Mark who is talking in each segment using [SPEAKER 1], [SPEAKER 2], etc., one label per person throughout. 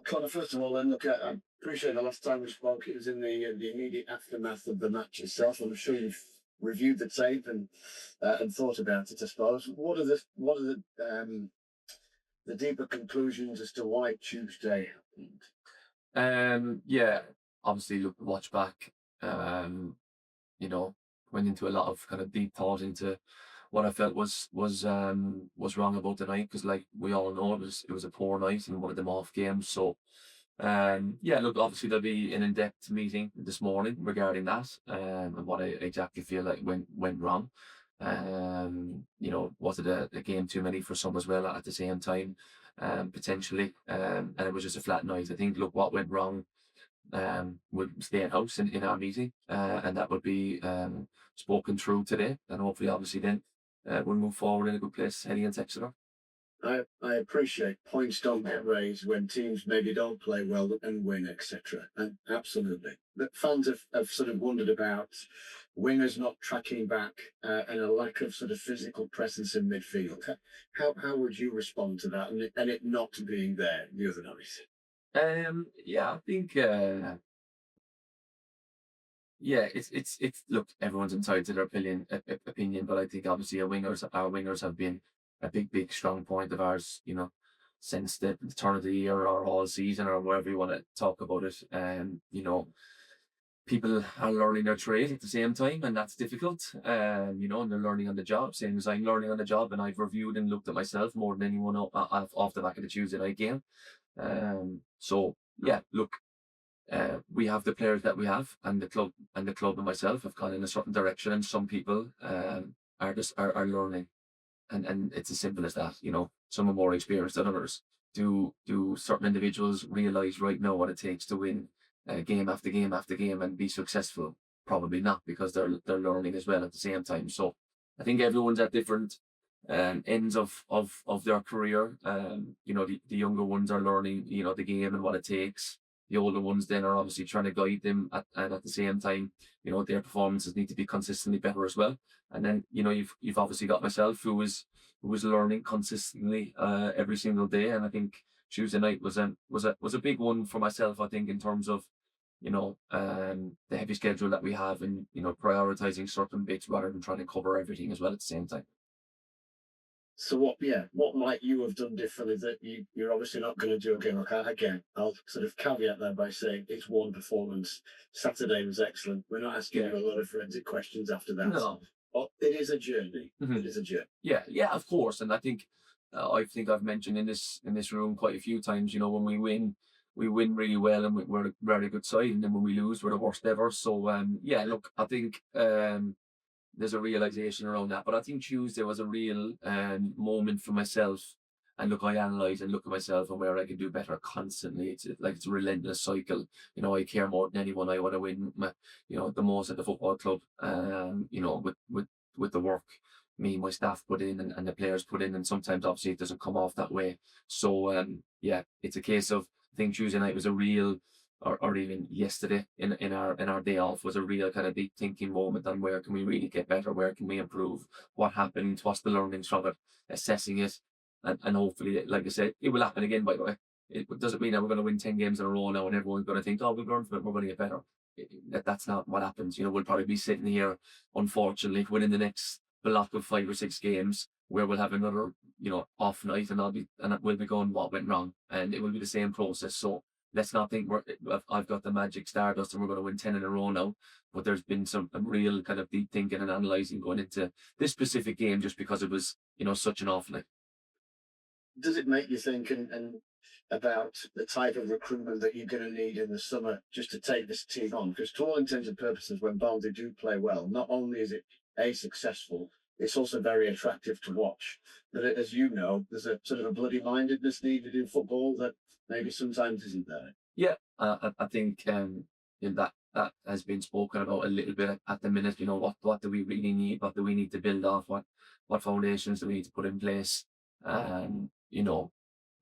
[SPEAKER 1] Conor, first of all, then look, I appreciate the last time we spoke. It was in the immediate aftermath of the match itself. I'm sure you've reviewed the tape and thought about it. I suppose. What are the deeper conclusions as to why Tuesday happened?
[SPEAKER 2] Yeah, obviously look watch back. You know, went into a lot of kind of deep thought into what I felt was wrong about the night because, like we all know, it was a poor night and one of them off games. So, yeah, look, obviously there'll be an in-depth meeting this morning regarding that, and what I exactly feel like went wrong. Was it a game too many for some as well at the same time? Potentially, and it was just a flat night. I think, look, what went wrong would stay in house in our meeting, and that would be spoken through today, and hopefully, obviously, then we'll move forward in a good place heading into Exeter.
[SPEAKER 1] I appreciate points don't get raised when teams maybe don't play well and win, etc. And absolutely, but fans have sort of wondered about wingers not tracking back and a lack of sort of physical presence in midfield. How would you respond to that and it not being there the other night?
[SPEAKER 2] Yeah, I think yeah, it's look, everyone's entitled to their opinion, but I think obviously our wingers have been a big strong point of ours, since the turn of the year or all season or wherever you want to talk about it. People are learning their trade at the same time, and that's difficult. And they're learning on the job, same as I'm learning on the job, and I've reviewed and looked at myself more than anyone off the back of the Tuesday night game. So yeah, look, we have the players that we have, and the club and myself have gone in a certain direction, and some people are learning, and it's as simple as that. Some are more experienced than others. Do certain individuals realize right now what it takes to win game after game after game and be successful? Probably not, because they're learning as well at the same time. So I think everyone's at different ends of their career. The younger ones are learning, the game and what it takes. The older ones then are obviously trying to guide them, and at the same time, their performances need to be consistently better as well. And then, you've obviously got myself who was learning consistently every single day. And I think Tuesday night was a big one for myself. I think, in terms of the heavy schedule that we have, and prioritizing certain bits rather than trying to cover everything as well at the same time.
[SPEAKER 1] So what might you have done differently that you're obviously not going to do again? Again, I'll sort of caveat that by saying it's one performance. Saturday was excellent. We're not asking
[SPEAKER 2] Yeah.
[SPEAKER 1] you a lot of forensic questions after that.
[SPEAKER 2] No.
[SPEAKER 1] But it is a journey.
[SPEAKER 2] Mhm.
[SPEAKER 1] It is a journey.
[SPEAKER 2] Yeah, of course. And I think I've mentioned in this room quite a few times. When we win really well, and we're a very good side, and then when we lose, we're the worst ever. So yeah, look, I think there's a realization around that. But I think Tuesday was a real moment for myself. And look, I analyze and look at myself and where I can do better constantly. It's a relentless cycle. I care more than anyone. I want to win the most at the football club. With the work me and my staff put in, and the players put in, and sometimes obviously it doesn't come off that way. So yeah, it's a case of, I think Tuesday night was a real, or even yesterday in our day off, was a real kind of deep thinking moment on where can we really get better, where can we improve, what happened, what's the learnings from it, assessing it, and hopefully, like I said, it will happen again. By the way, it doesn't mean that we're going to win 10 games in a row now, and everyone's going to think, oh, we've learned from it, we're going to get better. That's not what happens. We'll probably be sitting here, unfortunately, within the next block of 5 or 6 games, where we'll have another, off night, and we'll be going, what went wrong, and it will be the same process. So let's not think I've got the magic stardust and we're going to win 10 in a row now. But there's been some real kind of deep thinking and analysing going into this specific game, just because it was, such an awful night.
[SPEAKER 1] Does it make you think and about the type of recruitment that you're going to need in the summer just to take this team on? Because to all intents and purposes, when Barnsley do play well, not only is it successful, it's also very attractive to watch. But as you know, there's a sort of a bloody mindedness needed in football that maybe sometimes isn't there.
[SPEAKER 2] Yeah, I think that has been spoken about a little bit at the minute. What do we really need? What do we need to build off? What foundations do we need to put in place?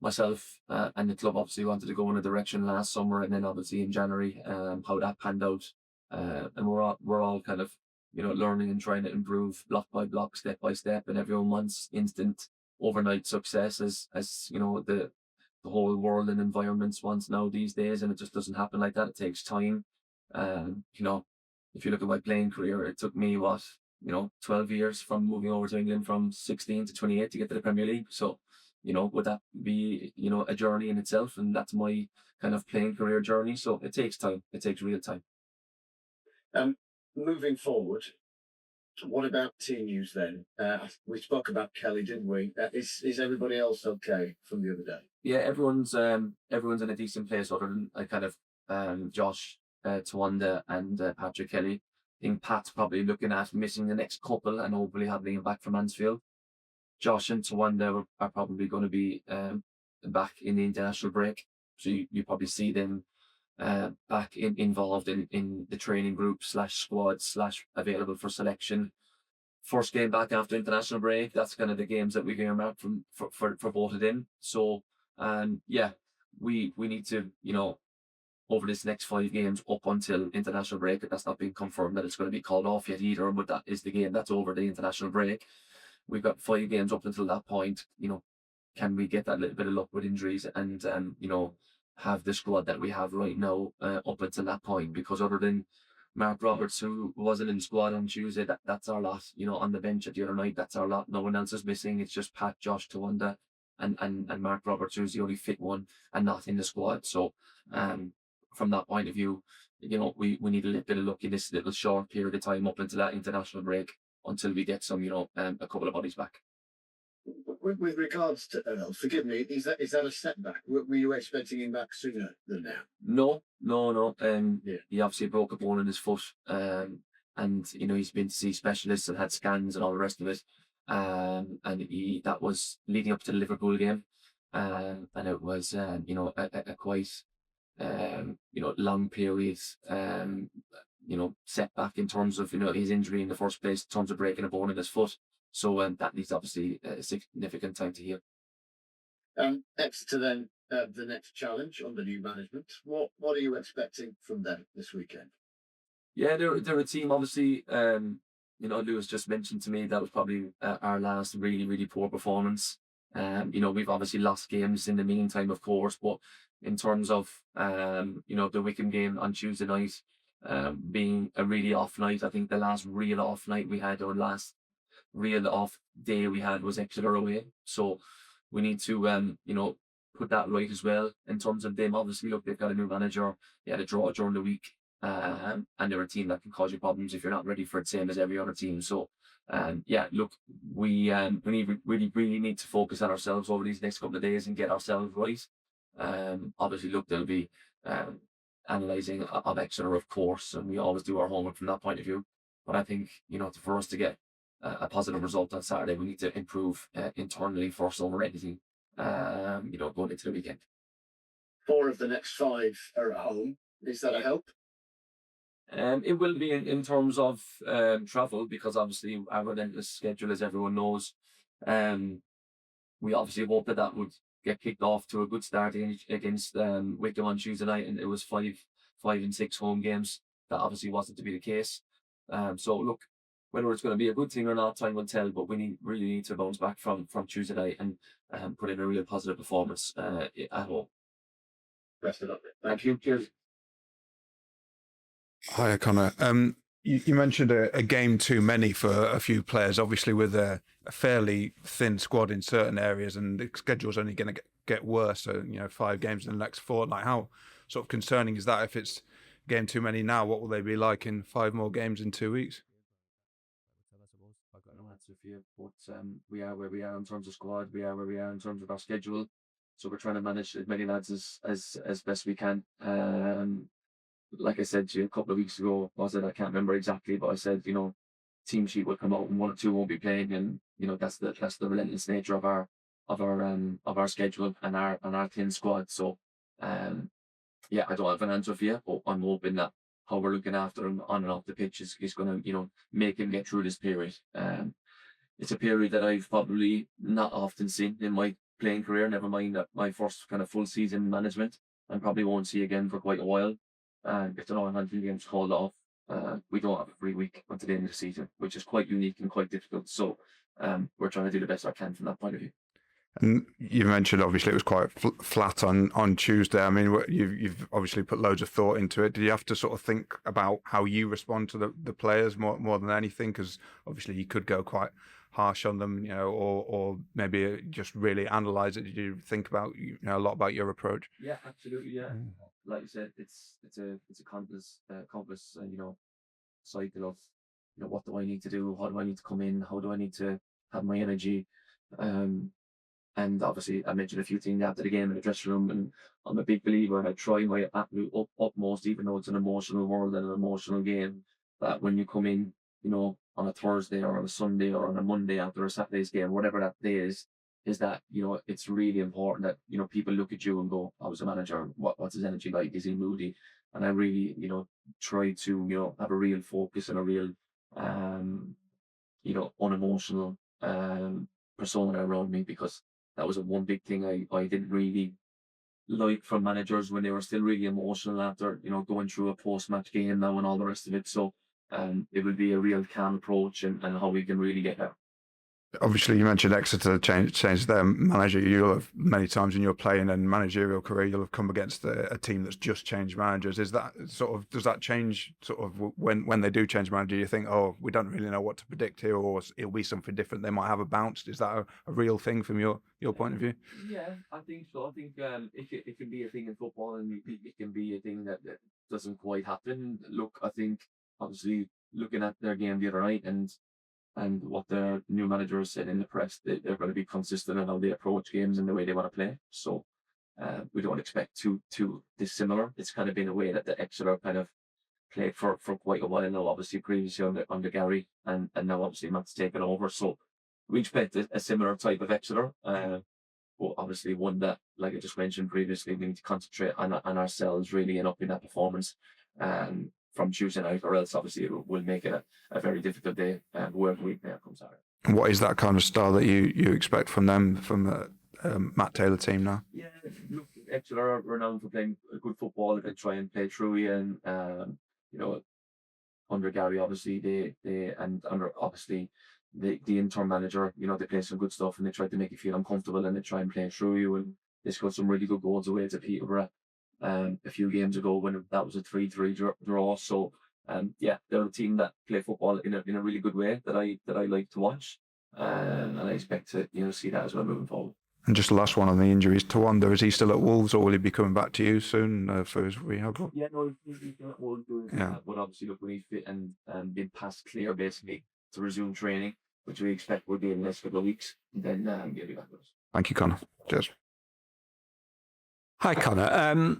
[SPEAKER 2] Myself and the club obviously wanted to go in a direction last summer, and then obviously in January, how that panned out, and we're all kind of learning and trying to improve block by block, step by step, and everyone wants instant overnight success as the the whole world and environments wants now these days, and it just doesn't happen like that. It takes time. You know, if you look at my playing career, it took me 12 years from moving over to England from 16 to 28 to get to the Premier League. So, would that be, a journey in itself? And that's my kind of playing career journey. So it takes time. It takes real time.
[SPEAKER 1] Um, moving forward, what about team news then? We spoke about Kelly, didn't we? Is everybody else okay from the other day?
[SPEAKER 2] Yeah, everyone's in a decent place other than kind of Josh, Tawanda, and Patrick Kelly. I think Pat's probably looking at missing the next couple and hopefully having him back from Mansfield. Josh and Tawanda are probably going to be back in the international break, so you probably see them back involved in the training group slash squad slash available for selection. First game back after international break, that's kind of the games that we earmarked for both of them. So yeah, we need to, over this next 5 games up until international break, that's not been confirmed that it's going to be called off yet either, but that is the game that's over the international break. We've got 5 games up until that point. Can we get that little bit of luck with injuries and have the squad that we have right now up until that point? Because other than Mark Roberts, who wasn't in the squad on Tuesday, that's our lot. On the bench at the other night, that's our lot. No one else is missing. It's just Pat, Josh, Tawanda, and Mark Roberts, who's the only fit one and not in the squad. So from that point of view, we need a little bit of luck in this little short period of time up until that international break until we get some, a couple of bodies back.
[SPEAKER 1] With regards to Earl, forgive me, is that a setback? Were you expecting him back sooner than now?
[SPEAKER 2] No.
[SPEAKER 1] Yeah.
[SPEAKER 2] He obviously broke a bone in his foot, and he's been to see specialists and had scans and all the rest of it. And that was leading up to the Liverpool game, and it was a quite long period setback in terms of his injury in the first place, in terms of breaking a bone in his foot. So that needs obviously a significant time to heal.
[SPEAKER 1] Exeter then, the next challenge under new management. What are you expecting from them this weekend?
[SPEAKER 2] Yeah, they're a team. Obviously, Lewis just mentioned to me that was probably our last really really poor performance. We've obviously lost games in the meantime, of course, but in terms of the Wickham game on Tuesday night being a really off night, I think the last real off night we had, or last real off day we had, was Exeter away. So we need to put that right as well. In terms of them, obviously, look, they've got a new manager. They had a draw during the week, and they're a team that can cause you problems if you're not ready for it, same as every other team. So yeah, look, we really need to focus on ourselves over these next couple of days and get ourselves right. Obviously, look, they'll be analysing of Exeter, of course, and we always do our homework from that point of view. But I think for us to get a positive result on Saturday, we need to improve internally first over anything. Going into the weekend.
[SPEAKER 1] 4 of the next 5 are at home. Is that a help?
[SPEAKER 2] It will be in terms of travel, because obviously our relentless schedule, as everyone knows. We obviously hope that would get kicked off to a good start against Wickham on Tuesday night, and it was 5 and 6 home games. That obviously wasn't to be the case. So look, whether it's going to be a good thing or not, time will tell. But we really need to bounce back from Tuesday night and put in a real positive performance at home.
[SPEAKER 1] Best of luck.
[SPEAKER 2] Thank you. Cheers.
[SPEAKER 3] Hi, Conor. You mentioned a game too many for a few players, obviously with a fairly thin squad in certain areas, and the schedule's only going to get worse. So, 5 games in the next fortnight. How sort of concerning is that? If it's game too many now, what will they be like in 5 more games in 2 weeks?
[SPEAKER 2] I've got no answer for you, but we are where we are in terms of squad. We are where we are in terms of our schedule. So we're trying to manage as many lads as best we can. Like I said to you a couple of weeks ago, I can't remember exactly, but I said, team sheet will come out and 1 or 2 won't be playing, and that's the relentless nature of our schedule and our thin squad. So yeah, I don't have an answer for you, but I'm hoping that how we're looking after him on and off the pitch is going to make him get through this period. It's a period that I've probably not often seen in my playing career, never mind that my first kind of full season in management, and probably won't see again for quite a while. If the Northampton game's called off, we don't have a free week until the end of the season, which is quite unique and quite difficult. So we're trying to do the best I can from that point of view.
[SPEAKER 3] And you mentioned obviously it was quite flat on Tuesday. I mean, you've obviously put loads of thought into it. Did you have to sort of think about how you respond to the players more than anything? Because obviously you could go quite harsh on them, or maybe just really analyze it. Did you think about a lot about your approach?
[SPEAKER 2] Yeah, absolutely. Yeah, like you said, it's a compass, cycle of what do I need to do? How do I need to come in? How do I need to have my energy? Um, And obviously, I mentioned a few things after the game in the dressing room, and I'm a big believer, and I try my absolute utmost, even though it's an emotional world and an emotional game, that when you come in, on a Thursday or on a Sunday or on a Monday after a Saturday's game, whatever that day is that, it's really important that, people look at you and go, I was a manager, what's his energy like? Is he moody? And I really, try to, have a real focus and a real, um, unemotional persona around me, because that was one big thing I didn't really like from managers when they were still really emotional after, going through a post-match game now and all the rest of it. So it would be a real calm approach, and how we can really get that.
[SPEAKER 3] Obviously, you mentioned Exeter changed their manager. You'll have many times in your playing and managerial career, you'll have come against a team that's just changed managers. Is that does that change sort of when they do change manager? You think, oh, we don't really know what to predict here, or it'll be something different. They might have a bounce. Is that a real thing from your point of view?
[SPEAKER 2] Yeah, I think so. I think it can be a thing in football, and it can be a thing that doesn't quite happen. Look, I think obviously looking at their game the other night, and what their new manager has said in the press, they're going to be consistent in how they approach games and the way they want to play. So we don't expect too dissimilar. It's kind of been a way that the Exeter kind of played for quite a while now, obviously previously under Gary, and now obviously Matt's taken over. So we expect a similar type of Exeter. But obviously one that, like I just mentioned previously, we need to concentrate on ourselves really and up in that performance from Tuesday night, or else obviously it will make it a very difficult day whoever we play comes out.
[SPEAKER 3] And what is that kind of style that you expect from them, from the Matt Taylor team now?
[SPEAKER 2] Yeah, look, Exeter are renowned for playing good football. They try and play through you, and under Gary, obviously they and under obviously the interim manager, they play some good stuff and they try to make you feel uncomfortable and they try and play through you, and they scored some really good goals away to Peterborough a few games ago when that was a 3-3 draw. So yeah, they're a team that play football in a really good way that I like to watch, and I expect to see that as well moving forward.
[SPEAKER 3] And just the last one on the injuries, Tawanda, is he still at Wolves, or will he be coming back to you soon for his rehab?
[SPEAKER 2] Yeah, no, he's at Wolves doing that, but obviously look, when he's fit and been passed clear basically to resume training, which we expect will be in the next couple of weeks, then he'll be back with us.
[SPEAKER 3] Thank you, Conor. Cheers.
[SPEAKER 4] Hi, Conor.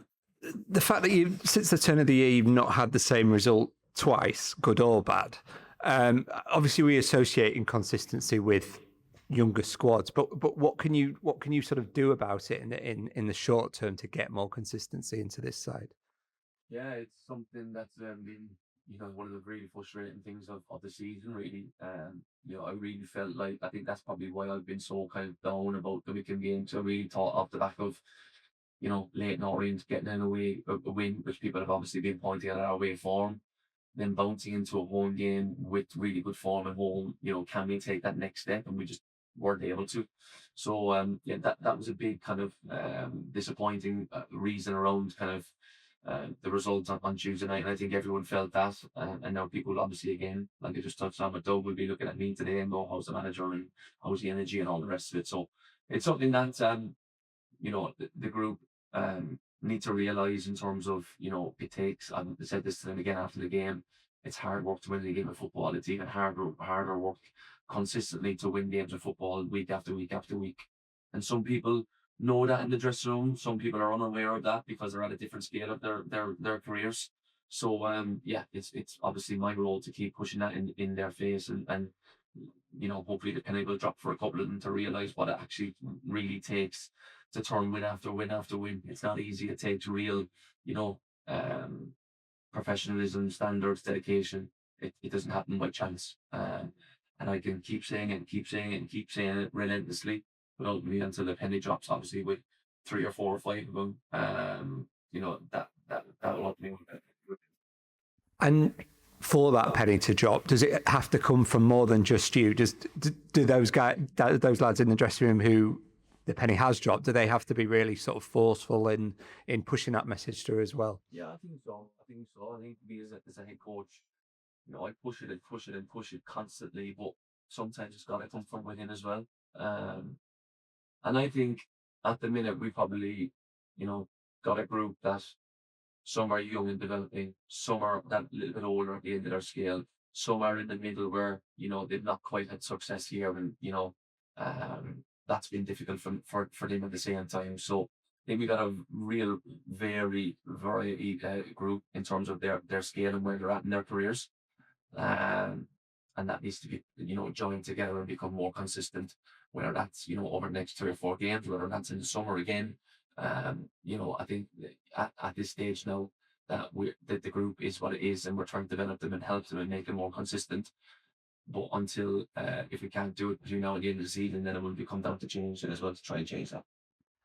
[SPEAKER 4] The fact that you, since the turn of the year, you've not had the same result twice, good or bad. Obviously, we associate inconsistency with younger squads, but what can you sort of do about it in the short term to get more consistency into this side?
[SPEAKER 2] Yeah, it's something that's been one of the really frustrating things of the season, really. I really felt like, I think that's probably why I've been so kind of down about the weekend games. I really thought off the back of Leyton Orient getting a win, which people have obviously been pointing at our away form, then bouncing into a home game with really good form at home. Can we take that next step? And we just weren't able to. So yeah, that was a big kind of disappointing reason around kind of the results on Tuesday night, and I think everyone felt that. And now people obviously, again, like I just touched on with Doug, will be looking at me today and go, how's the manager and how's the energy and all the rest of it. So it's something that the group need to realise in terms of it takes. I said this to them again after the game. It's hard work to win the game of football. It's even harder work consistently to win games of football week after week after week. And some people know that in the dressing room. Some people are unaware of that because they're at a different scale of their careers. So yeah, it's obviously my role to keep pushing that in their face, and hopefully the penny will drop for a couple of them to realise what it actually really takes to turn win after win after win. It's not easy. It takes real, professionalism, standards, dedication. It doesn't happen by chance. And I can keep saying it and keep saying it and keep saying it relentlessly, but ultimately until the penny drops, obviously with 3 or 4 or 5 of them, that will ultimately.
[SPEAKER 4] And for that penny to drop, does it have to come from more than just you? Do those lads in the dressing room who the penny has dropped, do they have to be really sort of forceful in pushing that message through as well?
[SPEAKER 2] Yeah, I think so. I think me as a head coach, I push it and push it and push it constantly, but sometimes it's got to come from within as well. Um, and I think at the minute we probably, got a group that some are young and developing, some are that little bit older at the end of their scale, some are in the middle where, they've not quite had success here, and, that's been difficult for them at the same time. So I think we got a real variety group in terms of their scale and where they're at in their careers. And that needs to be, joined together and become more consistent, whether that's, over the next 3 or 4 games, whether that's in the summer again. I think at this stage now that that the group is what it is, and we're trying to develop them and help them and make them more consistent. But until if we can't do it between now and the end of the season, then it will become down to change it as well, to try and change that.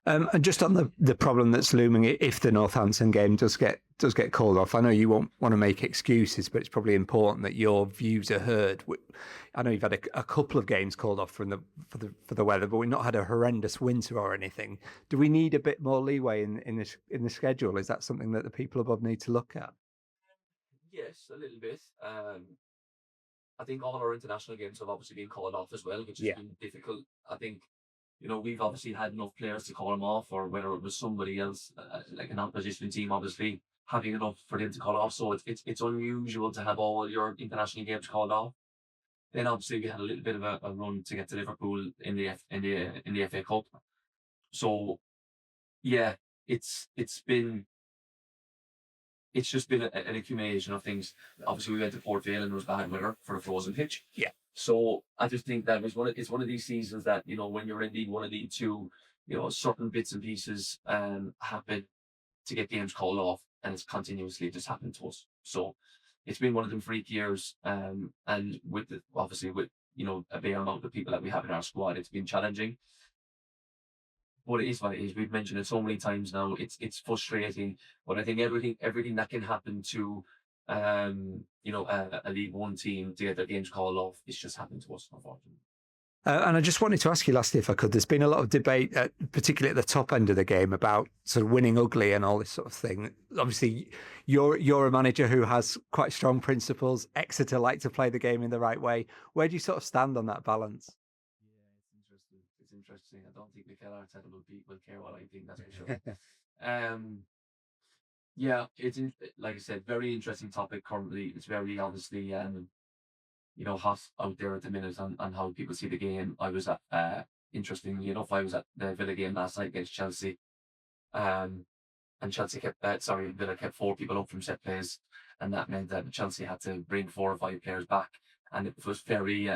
[SPEAKER 4] And just on the problem that's looming, if the Northampton game does get called off, I know you won't want to make excuses, but it's probably important that your views are heard. I know you've had a couple of games called off for the weather, but we've not had a horrendous winter or anything. Do we need a bit more leeway in the schedule? Is that something that the people above need to look at?
[SPEAKER 2] Yes, a little bit. I think all our international games have obviously been called off as well, which has been difficult. I think, we've obviously had enough players to call them off, or whether it was somebody else, like an opposition team, obviously having enough for them to call off. So it's unusual to have all your international games called off. Then obviously we had a little bit of a run to get to Liverpool in the FA Cup. So yeah, it's just been an accumulation of things. Obviously we went to Port Vale and there was bad weather for a frozen pitch.
[SPEAKER 4] Yeah.
[SPEAKER 2] So I just think that it's one of these seasons that, when you're in League One and League Two, certain bits and pieces happen to get games called off, and it's continuously just happened to us. So it's been one of them freak years, and with a bare amount of people that we have in our squad, it's been challenging. But it is what it is. We've mentioned it so many times now. It's frustrating, but I think everything that can happen to a League One team to get their games called off, it's just happened to us, unfortunately.
[SPEAKER 4] And I just wanted to ask you lastly, if I could, there's been a lot of debate, particularly at the top end of the game, about sort of winning ugly and all this sort of thing. Obviously, you're a manager who has quite strong principles. Exeter like to play the game in the right way. Where do you sort of stand on that balance?
[SPEAKER 2] Yeah, it's interesting. I don't think Mikel Arteta will care what I think, that's for sure. Yeah, like I said, very interesting topic currently. It's very obviously hot out there at the minute on how people see the game. I was at interestingly enough, I was at the Villa game last night against Chelsea. And Villa kept 4 people up from set plays, and that meant that Chelsea had to bring 4 or 5 players back, and it was very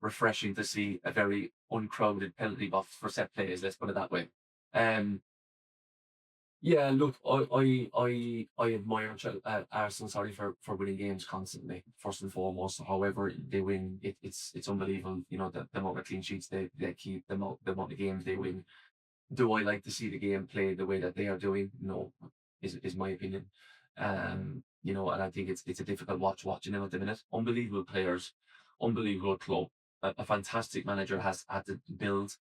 [SPEAKER 2] refreshing to see a very uncrowded penalty box for set plays, let's put it that way. Yeah, look, I admire Arsenal, for winning games constantly, first and foremost. However they win, it's unbelievable. The amount of clean sheets they keep, the amount of games they win. Do I like to see the game played the way that they are doing? No, is my opinion. And I think it's a difficult watching them at the minute. Unbelievable players, unbelievable club, a fantastic manager has had to build,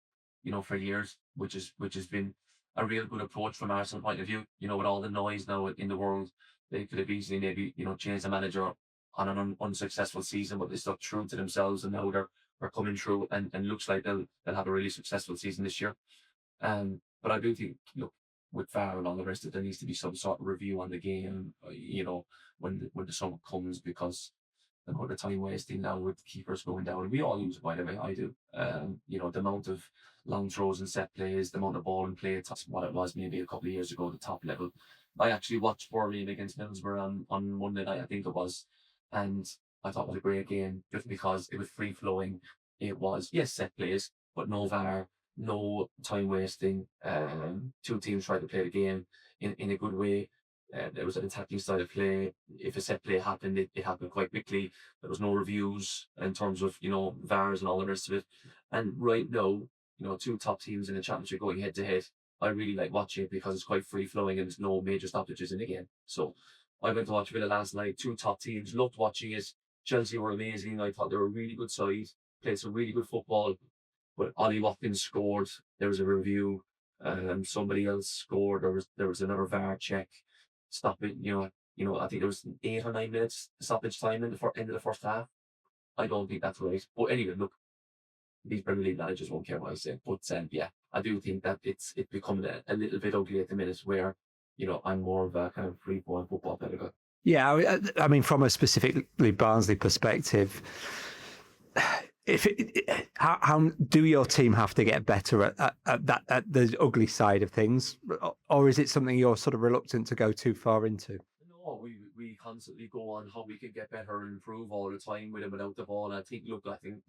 [SPEAKER 2] for years, which has been a real good approach from Arsenal point of view. With all the noise now in the world, they could have easily maybe, changed the manager on an unsuccessful season, but they stuck true to themselves, and now they're coming through, and looks like they'll have a really successful season this year. But I do think, look, with VAR and all the rest of it, there needs to be some sort of review on the game, when the summer comes, because the amount of time wasting now with keepers going down. We all use it, by the way, I do. The amount of long throws and set plays, the amount of ball in play, that's what it was maybe a couple of years ago, the top level. I actually watched Birmingham against Middlesbrough on Monday night, I think it was, and I thought it was a great game just because it was free flowing. It was, yes, set plays, but no VAR, no time wasting. 2 teams tried to play the game in a good way. There was an attacking style of play. If a set play happened, it happened quite quickly. There was no reviews in terms of, VARs and all the rest of it. And right now, 2 top teams in the championship going head to head, I really like watching it because it's quite free flowing and there's no major stoppages in the game. So I went to watch Villa last night, 2 top teams, loved watching it. Chelsea were amazing. I thought they were a really good side, played some really good football. But Ollie Watkins scored. There was a review. Somebody else scored. There was another VAR check. Stop it. I think there was 8 or 9 minutes stoppage time in the end of the first half. I don't think that's right. But anyway, look, these Premier League managers won't care what I say. But yeah, I do think that it's becoming a little bit ugly at the minute where, I'm more of a kind of free flowing football pedagogue.
[SPEAKER 4] Yeah, I mean, from a specifically Barnsley perspective, how do your team have to get better at the ugly side of things, or is it something you're sort of reluctant to go too far into?
[SPEAKER 2] No, we constantly go on how we can get better and improve all the time with and without the ball. I think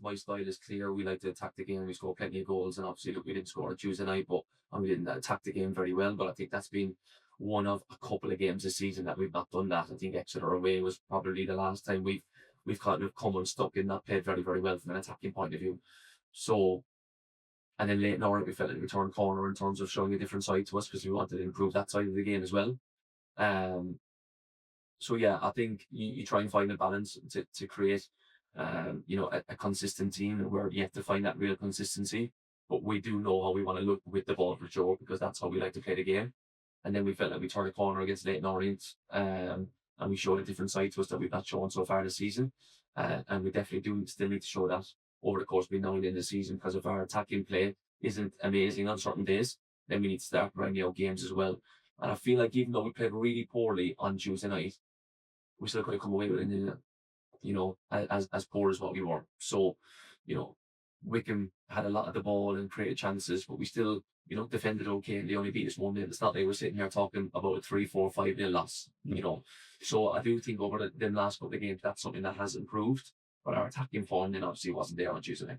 [SPEAKER 2] my style is clear. We like to attack the game. We score plenty of goals, and obviously, we didn't score on Tuesday night, and we didn't attack the game very well. But I think that's been one of a couple of games this season that we've not done that. I think Exeter away was probably the last time we've kind of come unstuck and not played very, very well from an attacking point of view. So, and then late in our we felt like we turned corner in terms of showing a different side to us because we wanted to improve that side of the game as well. So yeah, I think you try and find a balance to create, a consistent team, and we're yet to find that real consistency. But we do know how we want to look with the ball for sure, because that's how we like to play the game. And then we felt like we turned a corner against Leighton Orient, and we showed a different side to us that we've not shown so far this season. And we definitely do still need to show that over the course of the 9 in the season, because if our attacking play isn't amazing on certain days, then we need to start grinding out games as well. And I feel like even though we played really poorly on Tuesday night, we still could have come away with it, as poor as what we were. So, Wickham had a lot of the ball and created chances, but we still, defended okay, and they only beat us 1-0. It's not like we're sitting here talking about a 3-4, 5-0 loss, So I do think over the last couple of games, that's something that has improved, but our attacking form then obviously wasn't there on Tuesday night.